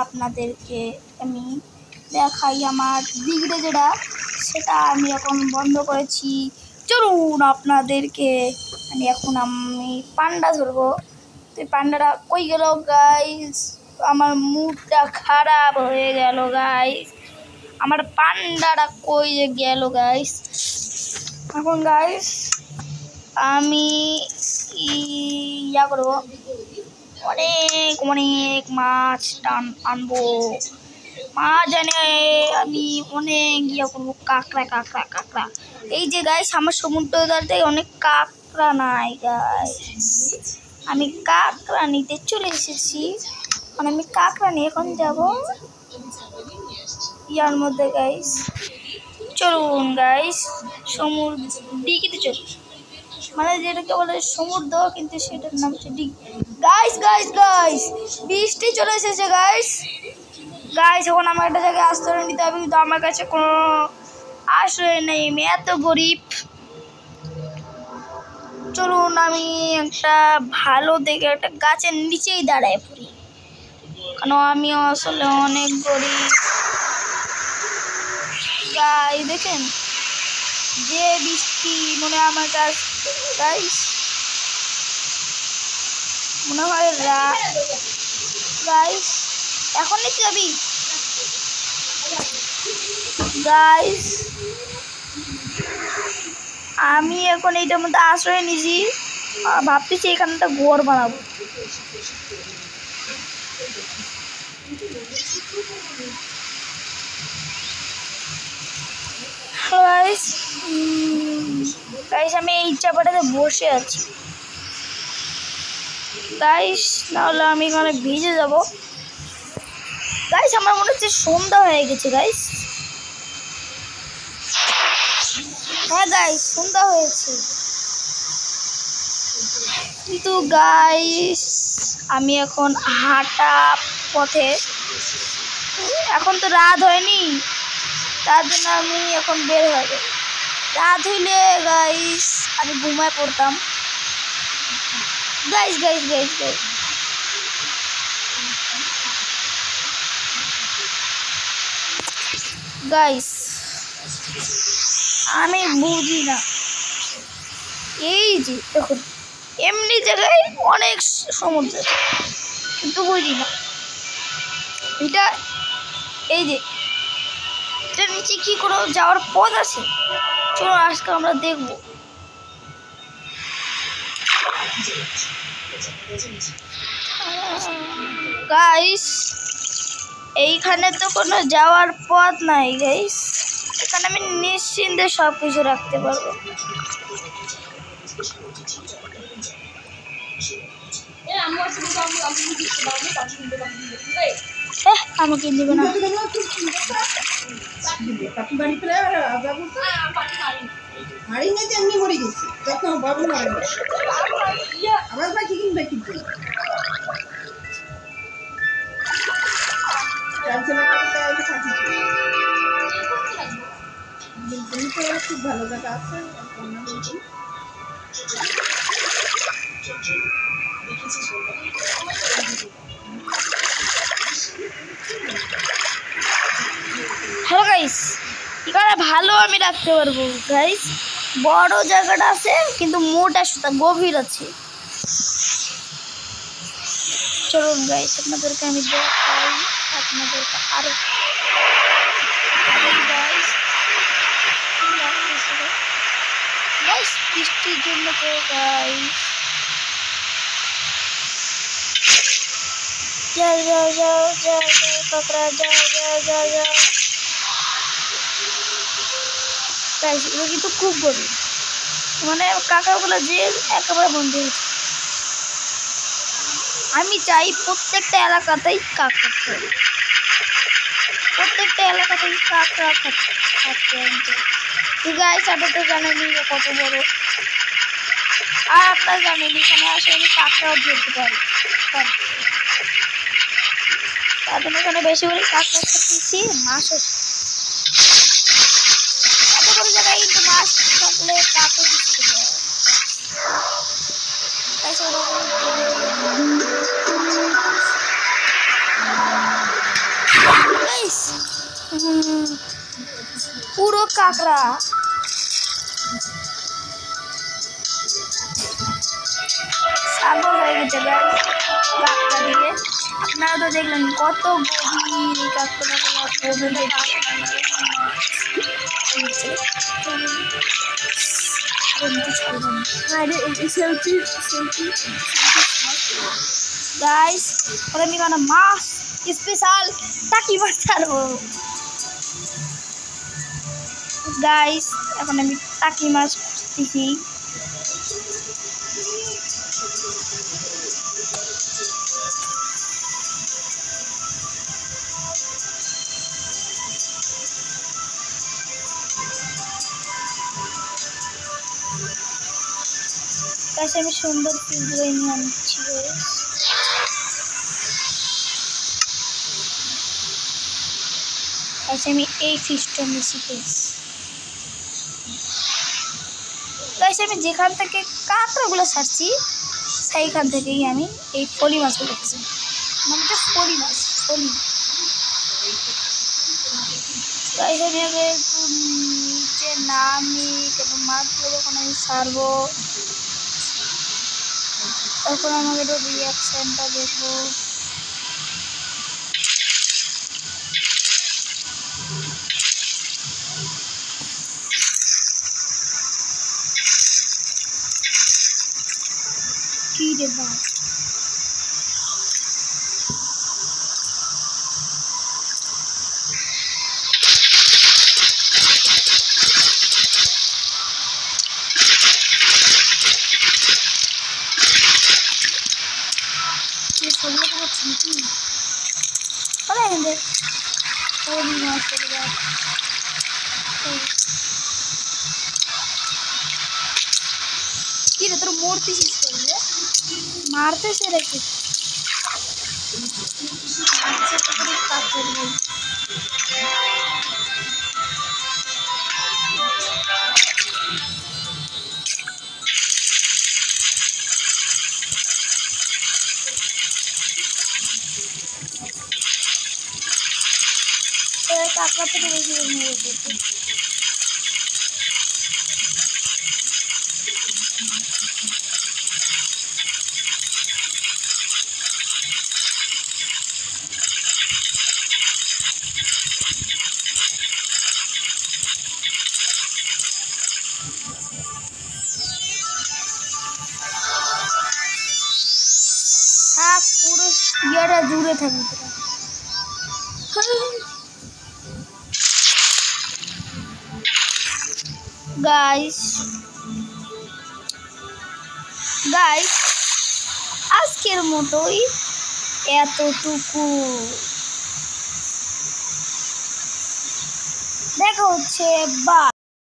আপনাদেরকে আমি দেখাই আমার দিকটা যেটা সেটা আমি এখন বন্ধ করেছি। চলুন আপনাদেরকে আমি পান্ডা ধরবো। তো পান্ডাটা কই গেল গাইস? আমার মুডটা খারাপ হয়ে গেল গাইস, আমার পান্ডাটা কই গেল গাইস? এখন গাইস আমি ইয়া করবো, অনেক অনেক মাছ আনবো। মাছ এনে আমি অনেক ইয়া করবো। কাঁকড়া কাঁকড়া কাঁকড়া, এই যে গাইস আমার সমুদ্রতে অনেক কাঁকড়া নাই গাইস, আমি কাঁকড়া নিতে চলে এসেছি। আমি কাঁকড়া নিয়ে এখন যাব ইয়ার মধ্যে গাইস। চলুন গাইস সমুদ্র ডিগিতে চল, মানে যেটাকে বলে সমুদ্র কিন্তু সেটার নাম হচ্ছে ডিগি। গাইস গাইস গাইস বৃষ্টি চলে এসেছে গাইস। গাইস এখন আমার একটা জায়গায় আশ্রয় নিতে হবে, কিন্তু আমার কাছে কোনো আশ্রয় নেই, আমি এত গরিব। চলুন আমি একটা ভালো দেখে একটা গাছের নিচেই দাঁড়ায় পড়ি, কারণ আমি আসলে অনেক গরিব। গাইস দেখেন যে বৃষ্টি মনে আমার কাছে গাইস মনে হয় গাইস এখন নিতে যাবি গাইস? আমি এখন এইটার মধ্যে আশ্রয় নিয়েছি, ভাবতেছি এখানে একটা ঘর বানাবো। গাইস গাইস আমি এই চাপাটাতে বসে আছি গাইস, নাহলে আমি এখানে ভিজে যাব গাইস। আমার মনে হচ্ছে সন্ধ্যা হয়ে গেছে গাইস। হ্যাঁ গাইস সন্ধ্যা হয়েছে, কিন্তু গাইস আমি এখন হাঁটা পথে, এখন তো রাত হয়নি, তার জন্য আমি এখন বের হয়ে যাই। রাত হইলে গাইস আমি ঘুমায় পড়তাম guys guys guys guys guys আমি বুঝি না, এই যে দেখুন এমনি জায়গায় অনেক সমুদ্র, কিন্তু বুঝি না এটা, এই যে এটা নিচে কি করে যাওয়ার পথ আছে। চলো আজকে আমরা দেখবো গাইস। এইখানে তো কোনো যাওয়ার পথ নাই গাইস, এখানে আমি নিশ্চিন্তে সব কিছু রাখতে পারবো। আমাকে দিবে না, খুব ভালো জায়গা আছে। হ্যালো গাইস, এখানে ভালো আমি রাখতে পারবো গাইস, বড় জায়গাটা আছে কিন্তু মোটা সুতা গভীর আছে। চলুন গাইস আপনাদেরকে আমি দেখাই, আপনাদেরকে আরো গাইস বৃষ্টির জন্য তো গাইস যাও যাও যাও যাও যাও কাকড়া যাও যাও যাও যাও গাইস, এগুলো কিন্তু খুব গরিব, মানে কাকাগুলো যে একেবারে বন্ধু হয়েছে। আমি চাই প্রত্যেকটা এলাকাতেই কাঁকড়া খাই, প্রত্যেকটা এলাকাতেই কাঁকড়া খাচ্ছে। গাইস আপনারা তো জানেনই কত বড়, আর আপনারা জানেন এখানে আসে আমি কাঁকড়াও ধরতে পারি, তার জন্য এখানে বেশি করে কাঁকড়া খাচ্ছি। মাছ এত বড় জায়গায় কিন্তু মাছ থাকলে কাঁকড়া দিতে পারে। গাইস পুরো কাঁকড়া। সাগর হয়ে গেছে গাইস কাঁকড়া দিয়ে। আপনারা তো দেখলেন কত গভীর এই কাঁকড়াগুলো, গভীর গাইস। ওরা আমি এখানে মাছ স্পেশাল টাকি মাছ ছাড়বো গাইস। এখন আমি টাকি মাছ খুঁজতেছি। গাইস আমি সুন্দর পিসগুলো নিয়ে আনছি গাইস। আমি এই ফিশটা নিয়েছি গাইস। আমি যেখান থেকে কাঁকড়াগুলো ছাড়ছি সেইখান থেকেই আমি এই ফলি মাছগুলো খেয়েছি। মানে ফলি মাছ, ফলি গাইস। আমি আগে একটু নিচে নামি কেন মাছগুলো যখন আমি ছাড়বো তখন আমাকে একটু রিয়াকশানটা দেখবো। কি রে বাবা, কি রে তোর মূর্তি শেষ করলে মারতেছে রেখে কাঁকড়া থেকে বেশি নিয়ে যেতে। হ্যাঁ পুরো ইয়েটা জুড়ে থাকবে গাইস। গাইস আজকের মতোই এতটুকু। দেখা হচ্ছে বা